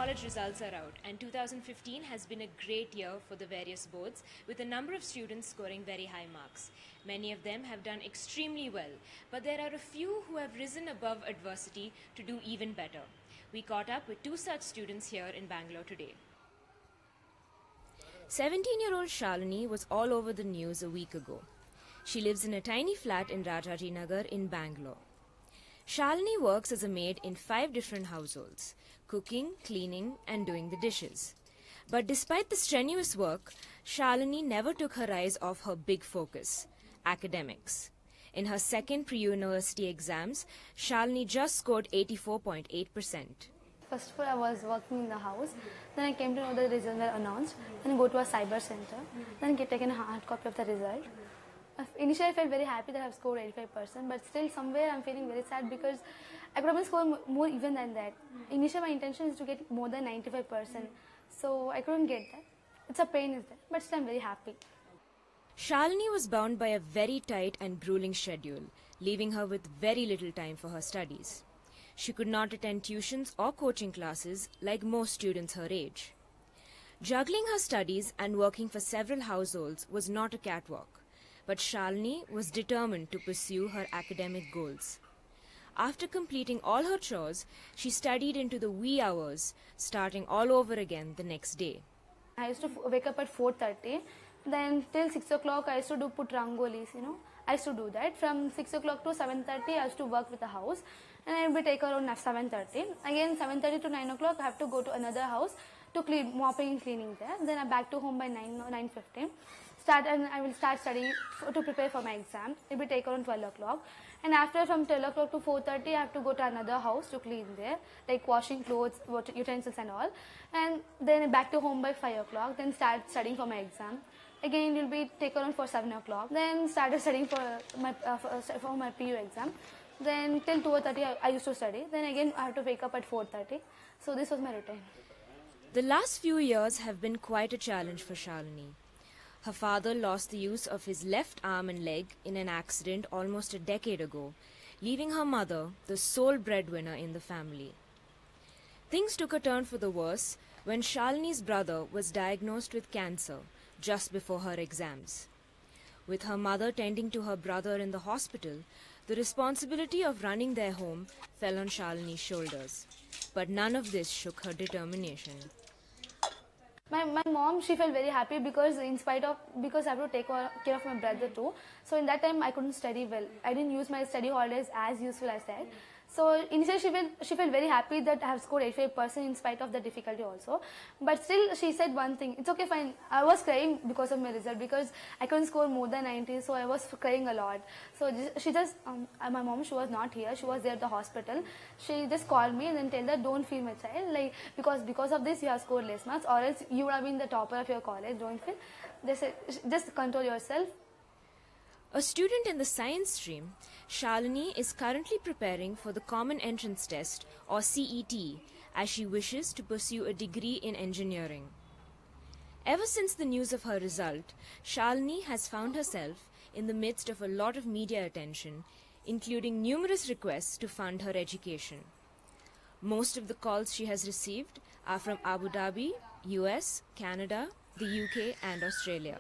college results are out, and 2015 has been a great year for the various boards, with a number of students scoring very high marks. Many of them have done extremely well, but there are a few who have risen above adversity to do even better. We caught up with two such students here in Bangalore today. 17-year-old Shalini was all over the news a week ago. She lives in a tiny flat in Rajaji Nagar in Bangalore. Shalini works as a maid in 5 different households, cooking, cleaning and doing the dishes. But despite the strenuous work, Shalini never took her eyes off her big focus, academics. In her second pre-university exams, Shalini just scored 84.8%. First of all, I was working in the house. Then I came to know the results were announced. Then I go to a cyber center. Then get taken a hard copy of the result. Initially, I felt very happy that I have scored 85%, but still somewhere I'm feeling very sad because I could have scored more even than that. Initially, my intention is to get more than 95%, so I couldn't get that. It's a pain, is there? But still I'm very happy. Shalini was bound by a very tight and grueling schedule, leaving her with very little time for her studies. She could not attend tuitions or coaching classes like most students her age. Juggling her studies and working for several households was not a catwalk. But Shalini was determined to pursue her academic goals. After completing all her chores, she studied into the wee hours, starting all over again the next day. I used to wake up at 4:30, then till 6 o'clock I used to put rangolis, I used to do that. From 6 o'clock to 7:30 I used to work with the house, and I would take around 7:30. Again 7:30 to 9 o'clock I have to go to another house to clean, mopping and cleaning there. Then I'm back to home by 9:15. And I will start studying to prepare for my exam. It will take around 12 o'clock. And after from 12 o'clock to 4:30, I have to go to another house to clean there, like washing clothes, utensils and all. And then back to home by 5 o'clock, then start studying for my exam. Again, it will be take around for 7 o'clock. Then started studying for my PU exam. Then till 2:30 I used to study. Then again I have to wake up at 4:30. So this was my routine. The last few years have been quite a challenge for Shalini. Her father lost the use of his left arm and leg in an accident almost a decade ago, leaving her mother the sole breadwinner in the family. Things took a turn for the worse when Shalini's brother was diagnosed with cancer just before her exams. With her mother tending to her brother in the hospital, the responsibility of running their home fell on Shalini's shoulders. But none of this shook her determination. My mom, she felt very happy because because I have to take care of my brother too. So in that time I couldn't study well. I didn't use my study holidays as useful as that. So initially she felt very happy that I have scored 85% in spite of the difficulty also. But still she said one thing, it's okay fine. I was crying because of my result because I couldn't score more than 90, so I was crying a lot. So she just, my mom, she was not here, she was there at the hospital. She just called me and then told that don't feel my child, like because of this you have scored less marks or else you would have been the topper of your college, don't feel. They said just control yourself. A student in the science stream, Shalini is currently preparing for the Common Entrance Test or CET as she wishes to pursue a degree in engineering. Ever since the news of her result, Shalini has found herself in the midst of a lot of media attention, including numerous requests to fund her education. Most of the calls she has received are from Abu Dhabi, US, Canada, the UK and Australia.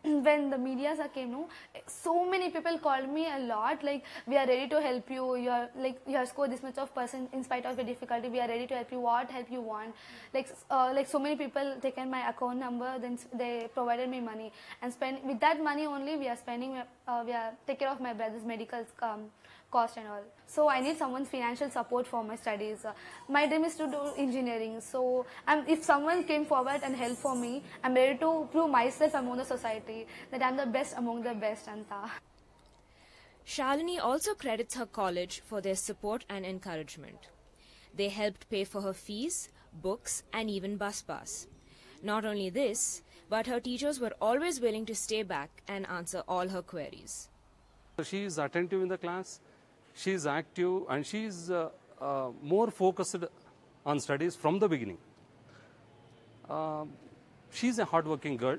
When the media came, so many people called me a lot, like we are ready to help you, you have scored this much of percent in spite of your difficulty, we are ready to help you, what help you want. Like so many people taken my account number, then they provided me money and with that money only we are spending, we are take care of my brother's medical cost and all. So I need someone's financial support for my studies. My dream is to do engineering. So if someone came forward and helped for me, I'm ready to prove myself among the society that I'm the best among the best. Anta. Shalini also credits her college for their support and encouragement. They helped pay for her fees, books and even bus pass. Not only this, but her teachers were always willing to stay back and answer all her queries. She is attentive in the class, she is active and she is more focused on studies from the beginning. She is a hardworking girl.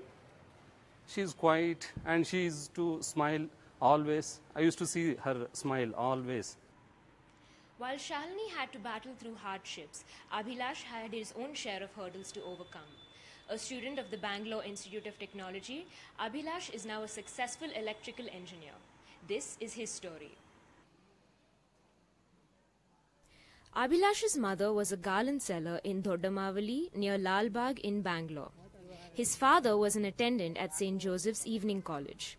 She is quiet and she is to smile always. I used to see her smile always. While Shalini had to battle through hardships, Abhilash had his own share of hurdles to overcome. A student of the Bangalore Institute of Technology, Abhilash is now a successful electrical engineer. This is his story. Abhilash's mother was a garland seller in Doddamavali near Lal Bagh in Bangalore. His father was an attendant at St. Joseph's Evening College.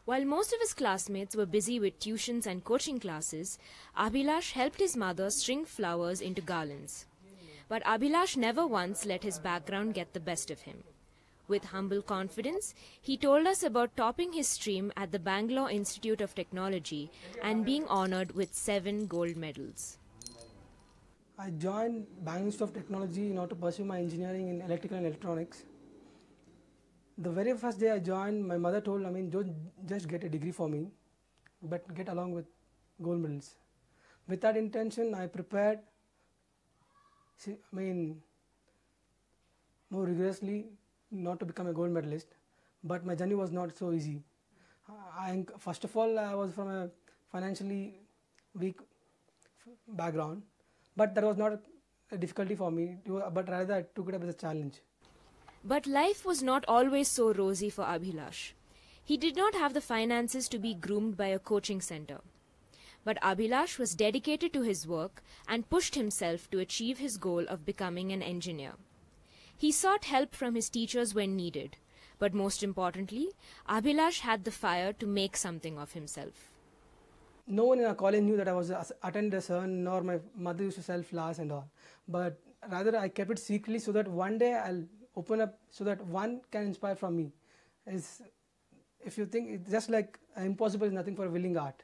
While most of his classmates were busy with tuitions and coaching classes, Abhilash helped his mother string flowers into garlands. But Abhilash never once let his background get the best of him. With humble confidence, he told us about topping his stream at the Bangalore Institute of Technology and being honored with 7 gold medals. I joined Bangalore Institute of Technology in order to pursue my engineering in electrical and electronics. The very first day I joined, my mother told, don't just get a degree for me, but get along with gold medals. With that intention, I prepared, more rigorously, not to become a gold medalist, but my journey was not so easy. First of all, I was from a financially weak background, but that was not a difficulty for me, but rather I took it up as a challenge. But life was not always so rosy for Abhilash. He did not have the finances to be groomed by a coaching center. But Abhilash was dedicated to his work and pushed himself to achieve his goal of becoming an engineer. He sought help from his teachers when needed, but most importantly, Abhilash had the fire to make something of himself. No one in our college knew that I was attended a son, nor my mother used to sell flowers and all. But rather I kept it secretly so that one day I'll open up so that one can inspire from me. If you think it's just like impossible is nothing for a willing art.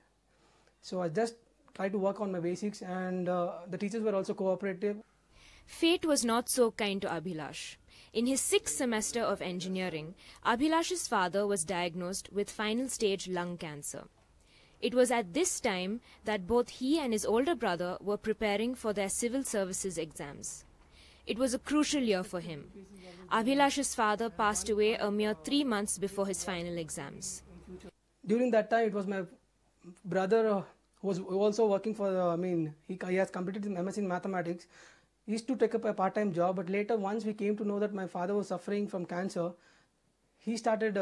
So I just tried to work on my basics, and the teachers were also cooperative. Fate was not so kind to Abhilash. In his 6th semester of engineering, Abhilash's father was diagnosed with final stage lung cancer. It was at this time that both he and his older brother were preparing for their civil services exams. It was a crucial year for him. Abhilash's father passed away a mere 3 months before his final exams. During that time, it was my brother who was also working for, he has completed his MS in mathematics. He used to take up a part-time job, but later once we came to know that my father was suffering from cancer, he started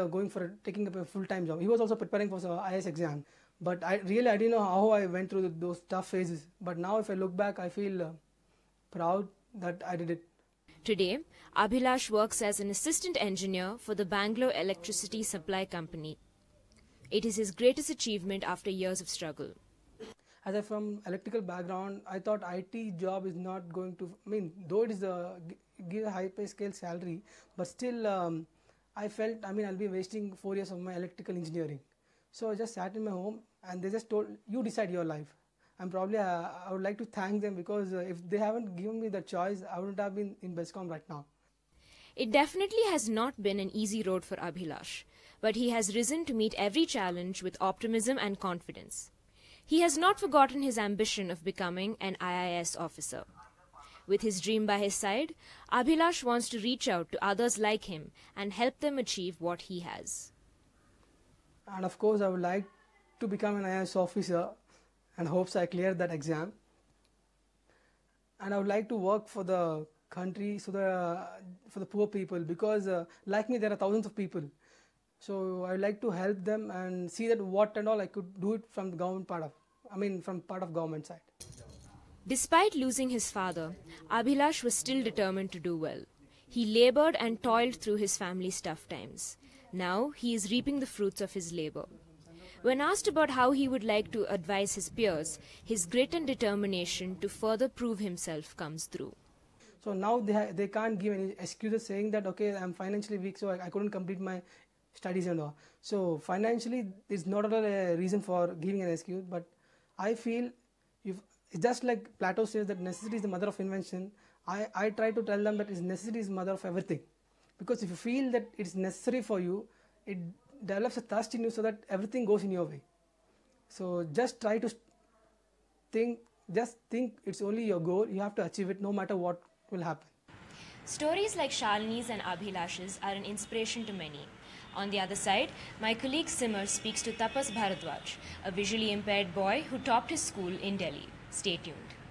taking up a full-time job. He was also preparing for the IS exam. But I didn't know how I went through those tough phases. But now if I look back, I feel proud that I did it. Today, Abhilash works as an assistant engineer for the Bangalore Electricity Supply Company. It is his greatest achievement after years of struggle. As I'm from electrical background, I thought IT job is not going to, though it is give a high pay scale salary, but still I felt, I'll be wasting 4 years of my electrical engineering. So I just sat in my home and they just told, you decide your life. And probably I would like to thank them, because if they haven't given me the choice, I wouldn't have been in BESCOM right now. It definitely has not been an easy road for Abhilash, but he has risen to meet every challenge with optimism and confidence. He has not forgotten his ambition of becoming an IIS officer. With his dream by his side, Abhilash wants to reach out to others like him and help them achieve what he has. And of course, I would like to become an IIS officer, and hopes I clear that exam. And I would like to work for the country, for the poor people, because like me, there are thousands of people. So I would like to help them and see that what and all I could do it from the government from part of government side. Despite losing his father, Abhilash was still determined to do well. He labored and toiled through his family's tough times. Now he is reaping the fruits of his labor. When asked about how he would like to advise his peers, his grit and determination to further prove himself comes through. So now they can't give any excuses saying that, okay, I'm financially weak, so I couldn't complete my studies and all. So financially, it's not at all a reason for giving an excuse, but I feel it's just like Plato says that necessity is the mother of invention. I try to tell them that necessity is the mother of everything. Because if you feel that it's necessary for you, it develops a thirst in you so that everything goes in your way. So just try to think it's only your goal. You have to achieve it no matter what will happen. Stories like Shalini's and Abhilash's are an inspiration to many. On the other side, my colleague Simar speaks to Tapas Bharadwaj, a visually impaired boy who topped his school in Delhi. Stay tuned.